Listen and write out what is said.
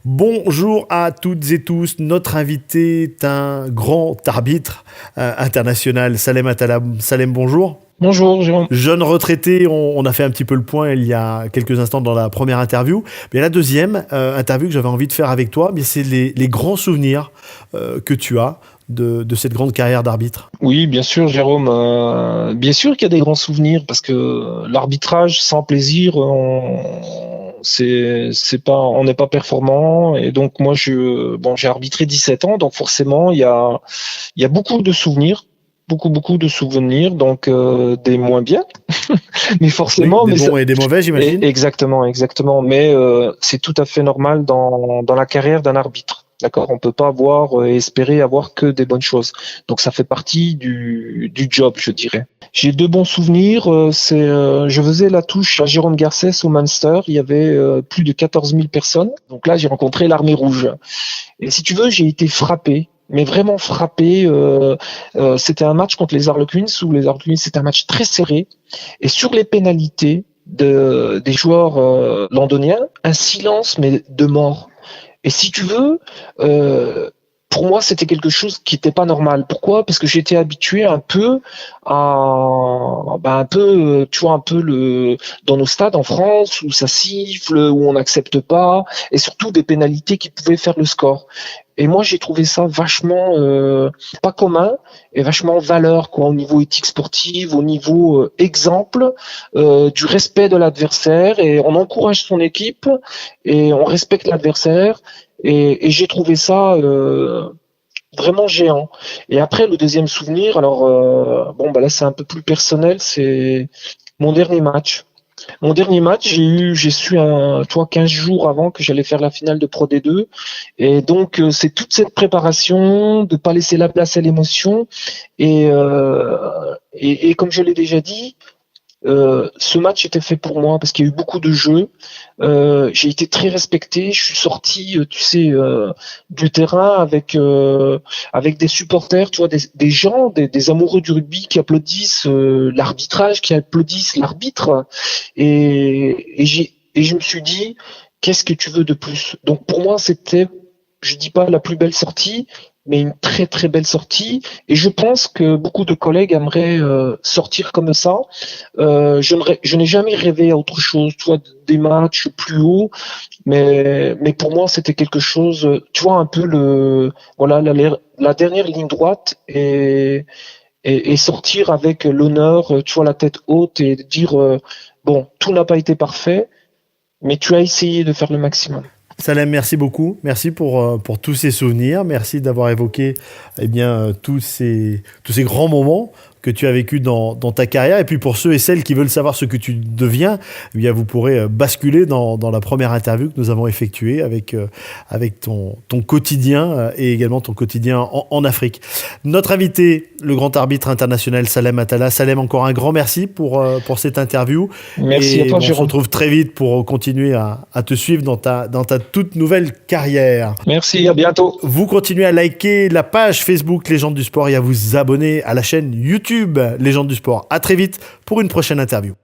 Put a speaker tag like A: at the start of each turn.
A: Bonjour à toutes et tous. Notre invité est un grand arbitre international, Salem Atalam. Salem, bonjour.
B: Bonjour Jérôme.
A: Jeune retraité, on a fait un petit peu le point il y a quelques instants dans la première interview. Mais la deuxième interview que j'avais envie de faire avec toi, c'est les grands souvenirs que tu as de cette grande carrière d'arbitre.
B: Oui, bien sûr Jérôme. Bien sûr qu'il y a des grands souvenirs parce que l'arbitrage sans plaisir, on n'est pas performant. Et donc moi j'ai arbitré 17 ans, donc forcément il y a beaucoup de souvenirs. Beaucoup de souvenirs, donc des moins bien, mais forcément.
A: Oui, des bons et des mauvais, j'imagine.
B: Exactement. Mais c'est tout à fait normal dans la carrière d'un arbitre. D'accord, on peut pas espérer avoir que des bonnes choses. Donc ça fait partie du job, je dirais. J'ai deux bons souvenirs. Je faisais la touche à Jérôme Garcès au Munster. Il y avait plus de 14 000 personnes. Donc là, j'ai rencontré l'Armée Rouge. Et si tu veux, j'ai été frappé. Mais vraiment frappé. C'était un match contre les Harlequins où les Harlequins, c'était un match très serré. Et sur les pénalités des joueurs londoniens, un silence mais de mort. Et si tu veux, pour moi, c'était quelque chose qui n'était pas normal. Pourquoi ? Parce que j'étais habitué un peu dans nos stades en France où ça siffle, où on n'accepte pas, et surtout des pénalités qui pouvaient faire le score. Et moi, j'ai trouvé ça vachement pas commun et vachement valeur, quoi, au niveau éthique sportive, au niveau exemple du respect de l'adversaire, et on encourage son équipe et on respecte l'adversaire. Et j'ai trouvé ça vraiment géant. Et après, le deuxième souvenir, alors là c'est un peu plus personnel, c'est mon dernier match. Mon dernier match, j'ai su 15 jours avant que j'allais faire la finale de Pro D2. Et donc, c'est toute cette préparation, de pas laisser la place à l'émotion. Et comme je l'ai déjà dit, ce match était fait pour moi parce qu'il y a eu beaucoup de jeux. J'ai été très respecté. Je suis sorti, du terrain avec des supporters, tu vois, des gens, des amoureux du rugby qui applaudissent l'arbitrage, qui applaudissent l'arbitre. Et je me suis dit, qu'est-ce que tu veux de plus ? Donc pour moi, c'était, je dis pas la plus belle sortie, mais une très très belle sortie. Et je pense que beaucoup de collègues aimeraient sortir comme ça. Je n'ai jamais rêvé à autre chose, tu vois, des matchs plus hauts, mais pour moi c'était quelque chose, tu vois, un peu la dernière ligne droite et sortir avec l'honneur, tu vois, la tête haute et dire bon, tout n'a pas été parfait, mais tu as essayé de faire le maximum.
A: Salem, merci beaucoup. Merci pour tous ces souvenirs. Merci d'avoir évoqué tous ces grands moments que tu as vécu dans ta carrière. Et puis pour ceux et celles qui veulent savoir ce que tu deviens, vous pourrez basculer dans la première interview que nous avons effectuée avec ton quotidien et également ton quotidien en Afrique. Notre invité, le grand arbitre international Salem Atala. Salem, encore un grand merci pour cette interview.
B: Merci à toi, Jérôme.
A: On se retrouve très vite pour continuer à te suivre dans ta toute nouvelle carrière.
B: Merci, à bientôt.
A: Vous continuez à liker la page Facebook Légendes du Sport et à vous abonner à la chaîne YouTube Légendes du Sport. À très vite pour une prochaine interview.